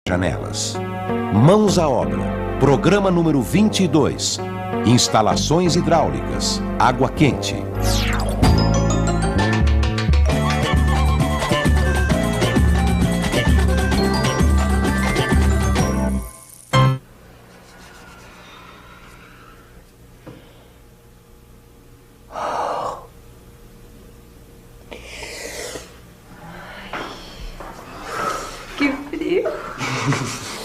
janelas. Mãos à obra. Programa número 22. Instalações hidráulicas. Água quente. Que frio.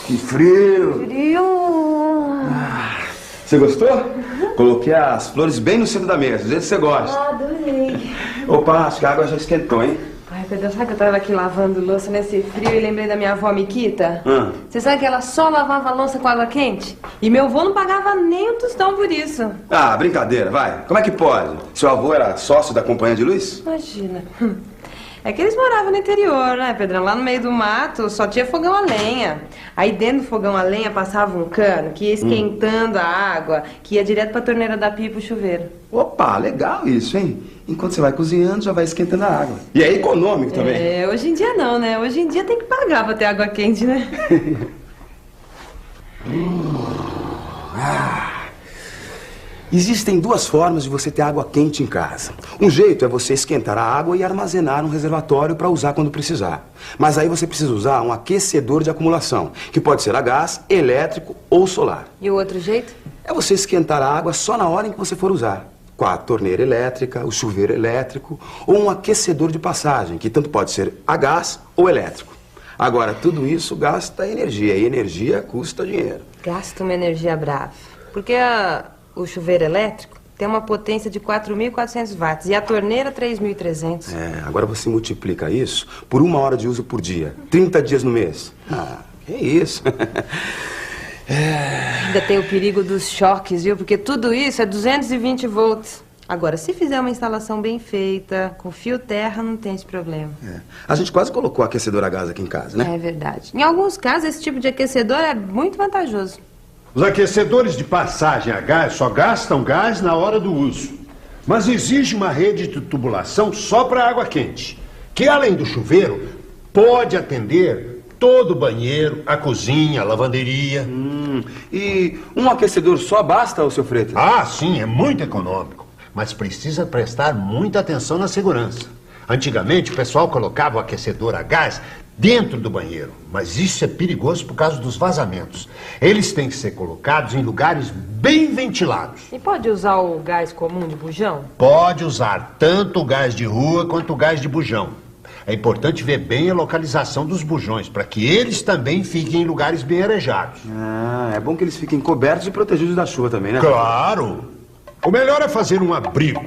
Que frio. Frio. Você gostou? Coloquei as flores bem no centro da mesa, do jeito que você gosta. Ah, adorei. Opa, acho que a água já esquentou, hein? Ai, Pedro, sabe que eu tava aqui lavando louça nesse frio e lembrei da minha avó Miquita? Você sabe que ela só lavava a louça com água quente? E meu avô não pagava nem um tostão por isso. Ah, brincadeira, vai. Como é que pode? Seu avô era sócio da Companhia de Luz? Imagina. É que eles moravam no interior, né, Pedrão? Lá no meio do mato só tinha fogão a lenha. Aí dentro do fogão a lenha passava um cano que ia esquentando a água, que ia direto pra torneira da pia e pro chuveiro. Opa, legal isso, hein? Enquanto você vai cozinhando, já vai esquentando a água. E é econômico também. É, hoje em dia não, né? Hoje em dia tem que pagar pra ter água quente, né? Existem duas formas de você ter água quente em casa. Um jeito é você esquentar a água e armazenar num reservatório para usar quando precisar. Mas aí você precisa usar um aquecedor de acumulação, que pode ser a gás, elétrico ou solar. E o outro jeito? É você esquentar a água só na hora em que você for usar. Com a torneira elétrica, o chuveiro elétrico ou um aquecedor de passagem, que tanto pode ser a gás ou elétrico. Agora, tudo isso gasta energia e energia custa dinheiro. Gasta uma energia brava. Porque o chuveiro elétrico tem uma potência de 4.400 watts e a torneira 3.300. Agora você multiplica isso por 1 hora de uso por dia, 30 dias no mês. Ah, que isso? Ainda tem o perigo dos choques, viu? Porque tudo isso é 220 volts. Agora, se fizer uma instalação bem feita, com fio terra, não tem esse problema. A gente quase colocou aquecedor a gás aqui em casa, né? É verdade. Em alguns casos, esse tipo de aquecedor é muito vantajoso. Os aquecedores de passagem a gás só gastam gás na hora do uso. Mas exige uma rede de tubulação só para água quente, que além do chuveiro, pode atender todo o banheiro, a cozinha, a lavanderia. E um aquecedor só basta, seu Freitas? Ah, sim, é muito econômico. Mas precisa prestar muita atenção na segurança. Antigamente, o pessoal colocava o aquecedor a gás dentro do banheiro, mas isso é perigoso por causa dos vazamentos. Eles têm que ser colocados em lugares bem ventilados. E pode usar o gás comum de bujão? Pode usar tanto o gás de rua quanto o gás de bujão. É importante ver bem a localização dos bujões, para que eles também fiquem em lugares bem arejados. É bom que eles fiquem cobertos e protegidos da chuva também, né? Claro! O melhor é fazer um abrigo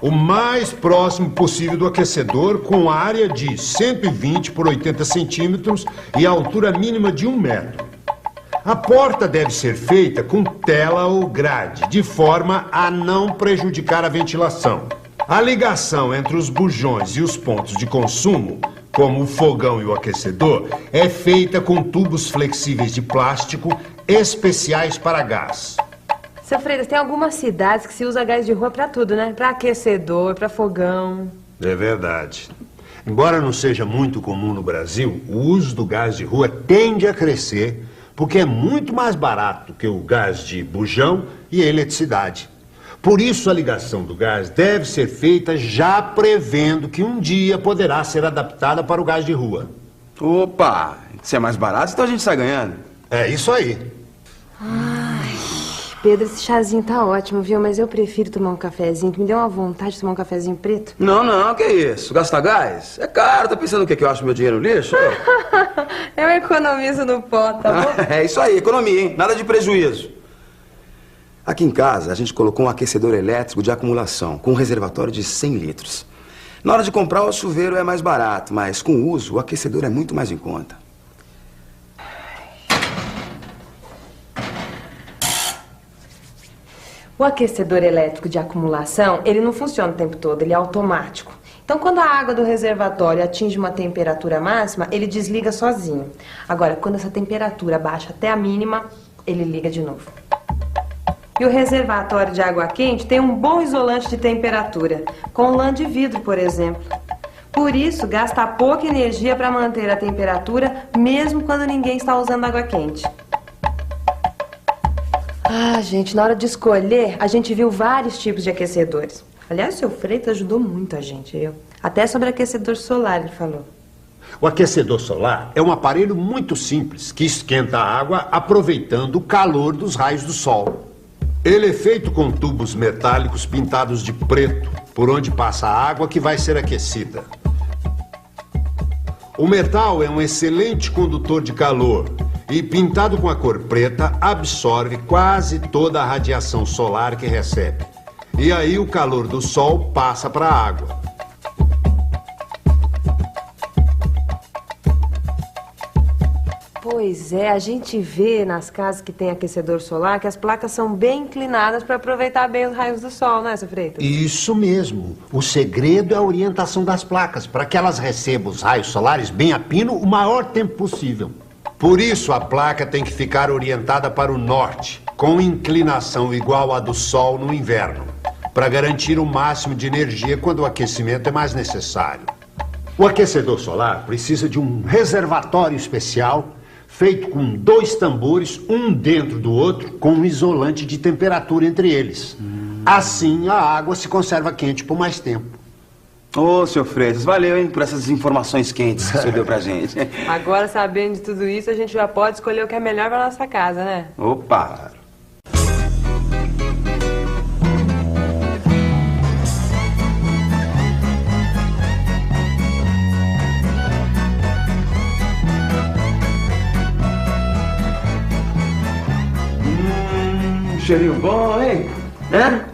o mais próximo possível do aquecedor, com área de 120 por 80 centímetros e altura mínima de 1 metro. A porta deve ser feita com tela ou grade, de forma a não prejudicar a ventilação. A ligação entre os bujões e os pontos de consumo, como o fogão e o aquecedor, é feita com tubos flexíveis de plástico especiais para gás. Seu Freitas, tem algumas cidades que se usa gás de rua pra tudo, né? Pra aquecedor, pra fogão. É verdade. Embora não seja muito comum no Brasil, o uso do gás de rua tende a crescer porque é muito mais barato que o gás de bujão e a eletricidade. Por isso, a ligação do gás deve ser feita já prevendo que um dia poderá ser adaptada para o gás de rua. Opa! Se é mais barato, então a gente sai ganhando. É isso aí. Pedro, esse chazinho tá ótimo, viu? Mas eu prefiro tomar um cafezinho, que me deu uma vontade de tomar um cafezinho preto. Não, que isso? Gastar gás? É caro, tá pensando o quê? Que eu acho meu dinheiro lixo? Eu economizo no pó, tá bom? É isso aí, economia, hein? Nada de prejuízo. Aqui em casa, a gente colocou um aquecedor elétrico de acumulação, com um reservatório de 100 litros. Na hora de comprar, o chuveiro é mais barato, mas com o uso, o aquecedor é muito mais em conta. O aquecedor elétrico de acumulação, ele não funciona o tempo todo, ele é automático. Então, quando a água do reservatório atinge uma temperatura máxima, ele desliga sozinho. Agora, quando essa temperatura baixa até a mínima, ele liga de novo. E o reservatório de água quente tem um bom isolante de temperatura, com lã de vidro, por exemplo. Por isso, gasta pouca energia para manter a temperatura, mesmo quando ninguém está usando água quente. Ah, gente, na hora de escolher, a gente viu vários tipos de aquecedores. Aliás, o seu Freitas ajudou muito a gente, viu? Até sobre aquecedor solar ele falou. O aquecedor solar é um aparelho muito simples que esquenta a água aproveitando o calor dos raios do sol. Ele é feito com tubos metálicos pintados de preto, por onde passa a água que vai ser aquecida. O metal é um excelente condutor de calor e, pintado com a cor preta, absorve quase toda a radiação solar que recebe. E aí o calor do sol passa para a água. Pois é, a gente vê nas casas que tem aquecedor solar que as placas são bem inclinadas para aproveitar bem os raios do sol, né, seu Freitas? Isso mesmo. O segredo é a orientação das placas, para que elas recebam os raios solares bem a pino o maior tempo possível. Por isso, a placa tem que ficar orientada para o norte, com inclinação igual à do sol no inverno, para garantir o máximo de energia quando o aquecimento é mais necessário. O aquecedor solar precisa de um reservatório especial feito com 2 tambores, um dentro do outro, com um isolante de temperatura entre eles. Assim, a água se conserva quente por mais tempo. Ô, seu Freitas, valeu, hein, por essas informações quentes que o senhor deu pra gente. Agora, sabendo de tudo isso, a gente já pode escolher o que é melhor para nossa casa, né? Opa! Cheirinho bom, hein? Né?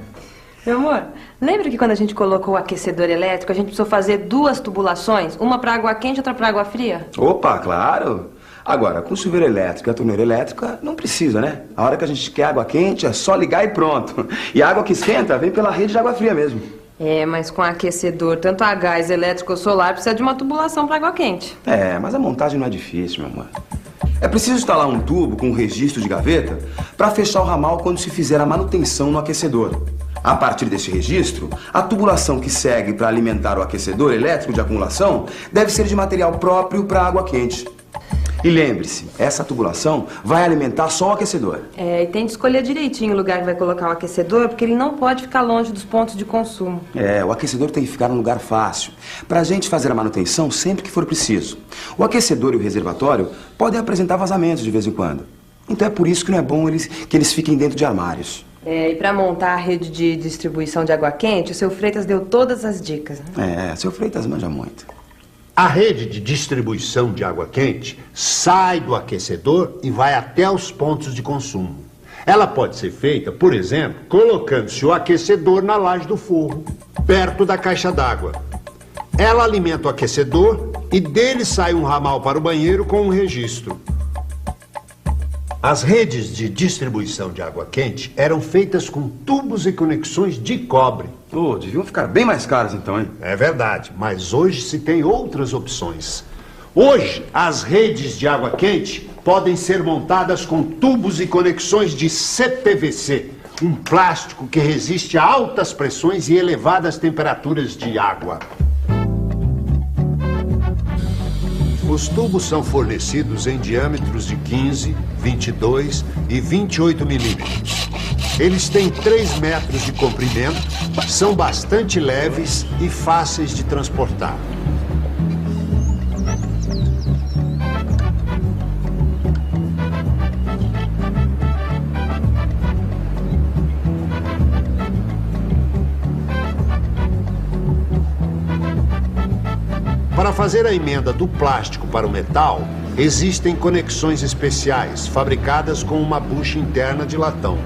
Meu amor, lembra que quando a gente colocou o aquecedor elétrico, a gente precisou fazer 2 tubulações? Uma para água quente e outra para água fria? Opa, claro! Agora, com o chuveiro elétrico e a torneira elétrica, não precisa, né? A hora que a gente quer água quente, é só ligar e pronto. E a água que esquenta vem pela rede de água fria mesmo. É, mas com aquecedor, tanto a gás, elétrico ou solar, precisa de uma tubulação para água quente. É, mas a montagem não é difícil, meu amor. É preciso instalar um tubo com um registro de gaveta para fechar o ramal quando se fizer a manutenção no aquecedor. A partir desse registro, a tubulação que segue para alimentar o aquecedor elétrico de acumulação deve ser de material próprio para água quente. E lembre-se, essa tubulação vai alimentar só o aquecedor. É, e tem de escolher direitinho o lugar que vai colocar o aquecedor, porque ele não pode ficar longe dos pontos de consumo. É, o aquecedor tem que ficar num lugar fácil, para a gente fazer a manutenção sempre que for preciso. O aquecedor e o reservatório podem apresentar vazamentos de vez em quando. Então é por isso que não é bom que eles fiquem dentro de armários. É, e para montar a rede de distribuição de água quente, o seu Freitas deu todas as dicas, né? É, seu Freitas manja muito. A rede de distribuição de água quente sai do aquecedor e vai até os pontos de consumo. Ela pode ser feita, por exemplo, colocando-se o aquecedor na laje do forro, perto da caixa d'água. Ela alimenta o aquecedor e dele sai um ramal para o banheiro com um registro. As redes de distribuição de água quente eram feitas com tubos e conexões de cobre. Oh, deviam ficar bem mais caras então, hein? É verdade, mas hoje se tem outras opções. Hoje, as redes de água quente podem ser montadas com tubos e conexões de CPVC, um plástico que resiste a altas pressões e elevadas temperaturas de água. Os tubos são fornecidos em diâmetros de 15, 22 e 28 milímetros. Eles têm 3 metros de comprimento, são bastante leves e fáceis de transportar. Para fazer a emenda do plástico para o metal, existem conexões especiais, fabricadas com uma bucha interna de latão.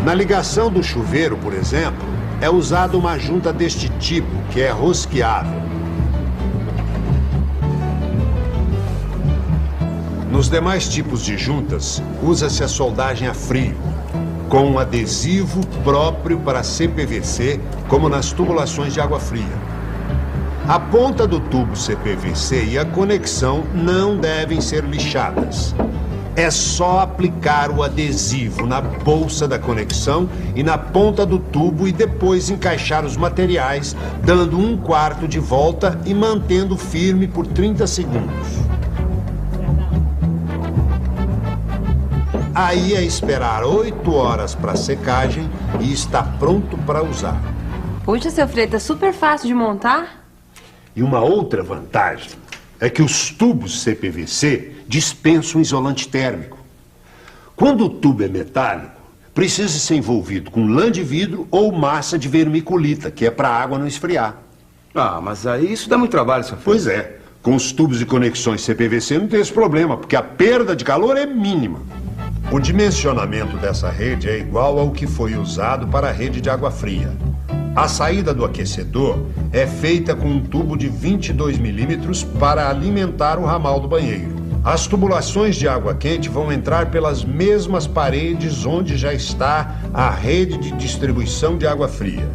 Na ligação do chuveiro, por exemplo, é usada uma junta deste tipo, que é rosqueável. Nos demais tipos de juntas, usa-se a soldagem a frio, com um adesivo próprio para CPVC, como nas tubulações de água fria. A ponta do tubo CPVC e a conexão não devem ser lixadas. É só aplicar o adesivo na bolsa da conexão e na ponta do tubo e depois encaixar os materiais, dando 1/4 de volta e mantendo firme por 30 segundos. Aí é esperar 8 horas para secagem e está pronto para usar. Puxa, seu Freitas, super fácil de montar. E uma outra vantagem é que os tubos CPVC dispensam isolante térmico. Quando o tubo é metálico, precisa ser envolvido com lã de vidro ou massa de vermiculita, que é para a água não esfriar. Ah, mas aí isso dá muito trabalho, seu Pois é, com os tubos e conexões CPVC não tem esse problema, porque a perda de calor é mínima. O dimensionamento dessa rede é igual ao que foi usado para a rede de água fria. A saída do aquecedor é feita com um tubo de 22 milímetros para alimentar o ramal do banheiro. As tubulações de água quente vão entrar pelas mesmas paredes onde já está a rede de distribuição de água fria.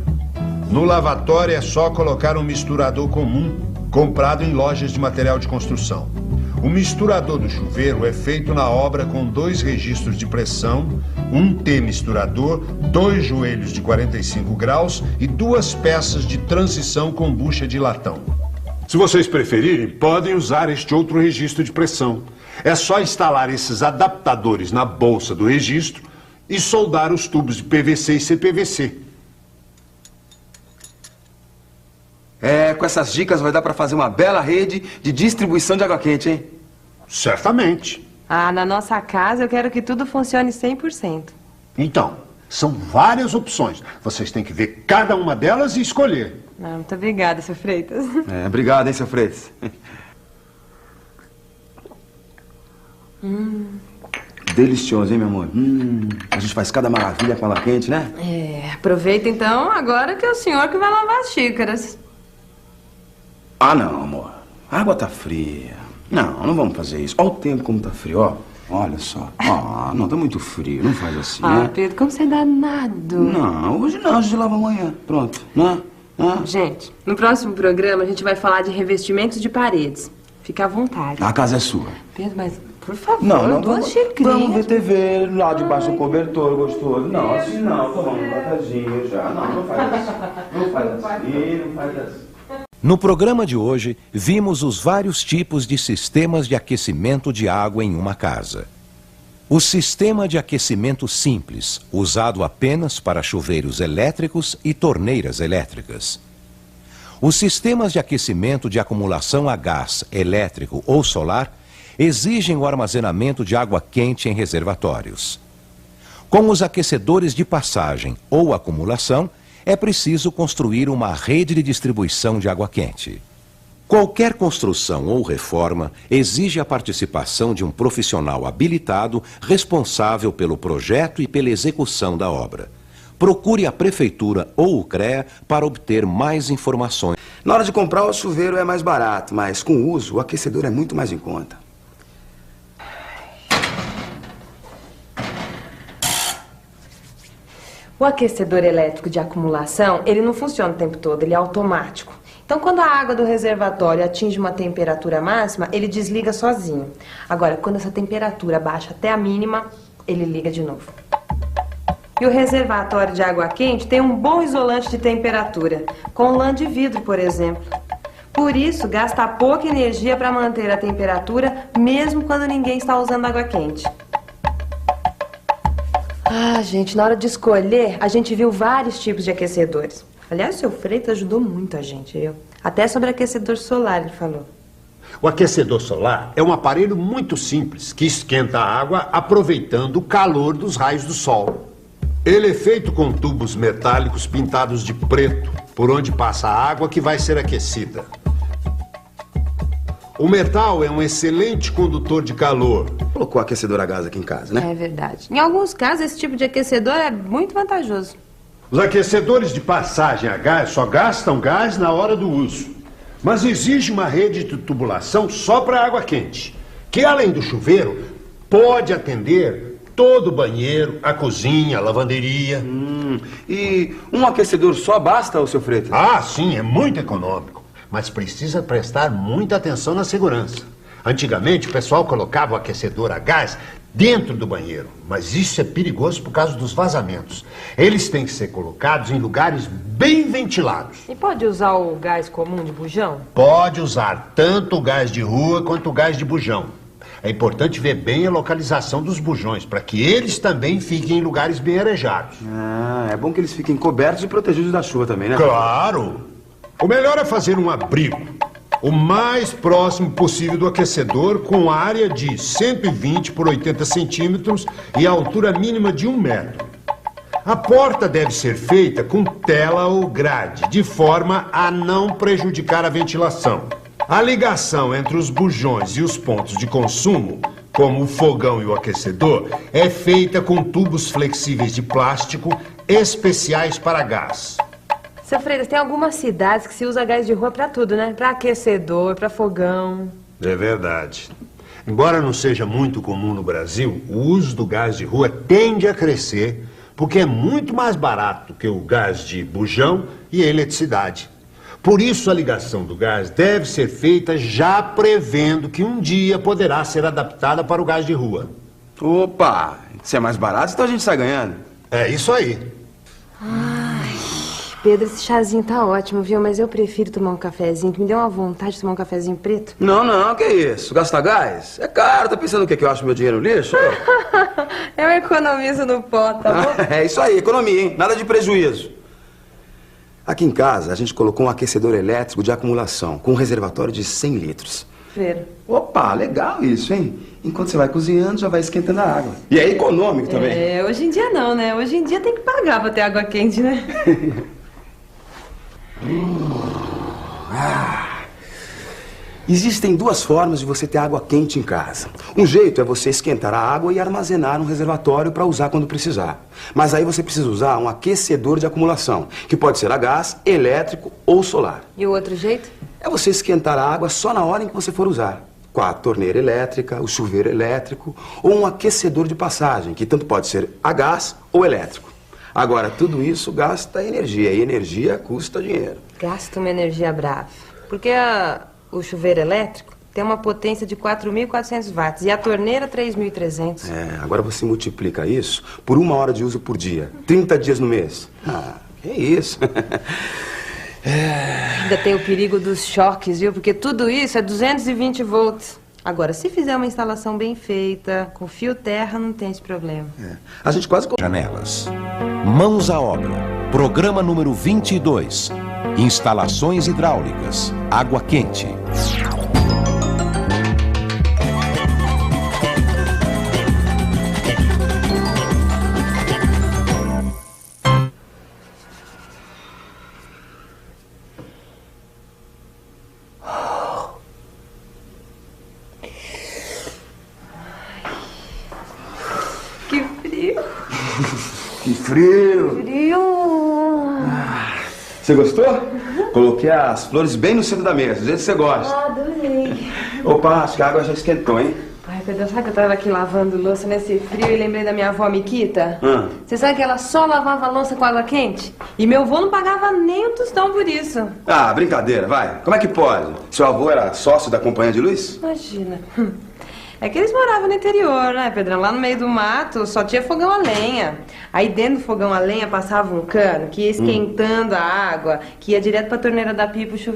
No lavatório é só colocar um misturador comum, comprado em lojas de material de construção. O misturador do chuveiro é feito na obra com 2 registros de pressão, um T-misturador, 2 joelhos de 45 graus e 2 peças de transição com bucha de latão. Se vocês preferirem, podem usar este outro registro de pressão. É só instalar esses adaptadores na bolsa do registro e soldar os tubos de PVC e CPVC. Com essas dicas vai dar para fazer uma bela rede de distribuição de água quente, hein? Certamente. Ah, na nossa casa eu quero que tudo funcione 100%. Então, são várias opções. Vocês têm que ver cada uma delas e escolher. Ah, muito obrigada, seu Freitas. Obrigado, hein, seu Freitas. Delicioso, hein, meu amor? A gente faz cada maravilha com água quente, né? Aproveita então agora que é o senhor que vai lavar as xícaras. Ah, não, amor. A água tá fria. Não vamos fazer isso. Olha o tempo como tá frio, ó. Olha só. Não, tá muito frio. Não faz assim, né? Pedro, como você é danado. Não, hoje não. A gente lava amanhã. Pronto, né? Gente, no próximo programa a gente vai falar de revestimentos de paredes. Fica à vontade. A casa é sua. Pedro, mas por favor, Não, duas xícaras. vamos ver TV lá debaixo do cobertor gostoso. Não, assim não. Tomamos um cafezinho já. Não faz assim. Não faz assim. No programa de hoje, vimos os vários tipos de sistemas de aquecimento de água em uma casa. O sistema de aquecimento simples, usado apenas para chuveiros elétricos e torneiras elétricas. Os sistemas de aquecimento de acumulação a gás, elétrico ou solar exigem o armazenamento de água quente em reservatórios. Com os aquecedores de passagem ou acumulação, é preciso construir uma rede de distribuição de água quente. Qualquer construção ou reforma exige a participação de um profissional habilitado responsável pelo projeto e pela execução da obra. Procure a prefeitura ou o CREA para obter mais informações. Na hora de comprar, o chuveiro é mais barato, mas com o uso, o aquecedor é muito mais em conta. O aquecedor elétrico de acumulação, ele não funciona o tempo todo, ele é automático. Então, quando a água do reservatório atinge uma temperatura máxima, ele desliga sozinho. Agora, quando essa temperatura baixa até a mínima, ele liga de novo. E o reservatório de água quente tem um bom isolante de temperatura, com lã de vidro, por exemplo. Por isso, gasta pouca energia para manter a temperatura, mesmo quando ninguém está usando água quente. Gente, na hora de escolher, a gente viu vários tipos de aquecedores. Aliás, o seu Freitas ajudou muito a gente, viu? Até sobre aquecedor solar, ele falou. O aquecedor solar é um aparelho muito simples que esquenta a água aproveitando o calor dos raios do sol. Ele é feito com tubos metálicos pintados de preto, por onde passa a água que vai ser aquecida. O metal é um excelente condutor de calor. Colocou aquecedor a gás aqui em casa, né? É verdade. Em alguns casos, esse tipo de aquecedor é muito vantajoso. Os aquecedores de passagem a gás só gastam gás na hora do uso. Mas exige uma rede de tubulação só para água quente, que além do chuveiro, pode atender todo o banheiro, a cozinha, a lavanderia. E um aquecedor só basta, seu Freitas? Ah, sim, é muito econômico. Mas precisa prestar muita atenção na segurança. Antigamente, o pessoal colocava o aquecedor a gás dentro do banheiro. Mas isso é perigoso por causa dos vazamentos. Eles têm que ser colocados em lugares bem ventilados. E pode usar o gás comum de bujão? Pode usar tanto o gás de rua quanto o gás de bujão. É importante ver bem a localização dos bujões, para que eles também fiquem em lugares bem arejados. Ah, é bom que eles fiquem cobertos e protegidos da chuva também, né? Claro! O melhor é fazer um abrigo o mais próximo possível do aquecedor, com área de 120 por 80 centímetros e altura mínima de 1 metro. A porta deve ser feita com tela ou grade, de forma a não prejudicar a ventilação. A ligação entre os bujões e os pontos de consumo, como o fogão e o aquecedor, é feita com tubos flexíveis de plástico especiais para gás. Seu Freitas, tem algumas cidades que se usa gás de rua pra tudo, né? Pra aquecedor, pra fogão. É verdade. Embora não seja muito comum no Brasil, o uso do gás de rua tende a crescer porque é muito mais barato que o gás de bujão e a eletricidade. Por isso, a ligação do gás deve ser feita já prevendo que um dia poderá ser adaptada para o gás de rua. Opa! Se é mais barato, então a gente sai ganhando. É isso aí. Pedro, esse chazinho tá ótimo, viu? Mas eu prefiro tomar um cafezinho, que me deu uma vontade de tomar um cafezinho preto. Não, que isso? Gastar gás? É caro, tá pensando o quê? Que eu acho meu dinheiro no lixo? Eu economizo no pó, tá bom? É isso aí, economia, hein? Nada de prejuízo. Aqui em casa, a gente colocou um aquecedor elétrico de acumulação, com um reservatório de 100 litros. Ver. Opa, legal isso, hein? Enquanto você vai cozinhando, já vai esquentando a água. E é econômico também. É, hoje em dia não, né? Hoje em dia tem que pagar pra ter água quente, né? Existem duas formas de você ter água quente em casa. Um jeito é você esquentar a água e armazenar no reservatório para usar quando precisar. Mas aí você precisa usar um aquecedor de acumulação, que pode ser a gás, elétrico ou solar. E o outro jeito? É você esquentar a água só na hora em que você for usar. Com a torneira elétrica, o chuveiro elétrico ou um aquecedor de passagem, que tanto pode ser a gás ou elétrico. Agora, tudo isso gasta energia, e energia custa dinheiro. Gasta uma energia brava. Porque o chuveiro elétrico tem uma potência de 4.400 watts e a torneira 3.300. Agora você multiplica isso por 1 hora de uso por dia, 30 dias no mês. Que isso? Ainda tem o perigo dos choques, viu? Porque tudo isso é 220 volts. Agora, se fizer uma instalação bem feita, com fio terra, não tem esse problema. A gente quase... Janelas. Mãos à obra. Programa número 22. Instalações hidráulicas. Água quente. Que frio. Que frio! Frio. Você gostou? Coloquei as flores bem no centro da mesa, do jeito que você gosta. Adorei. Opa, acho que a água já esquentou, hein? Ai, Pedro, sabe que eu tava aqui lavando louça nesse frio e lembrei da minha avó Miquita? Você sabe que ela só lavava louça com água quente? E meu avô não pagava nem um tostão por isso. Ah, brincadeira, vai. Como é que pode? Seu avô era sócio da Companhia de Luz? Imagina. É que eles moravam no interior, né, Pedrão? Lá no meio do mato só tinha fogão a lenha. Aí dentro do fogão a lenha passava um cano que ia esquentando a água, que ia direto pra torneira da pia e pro chuveiro.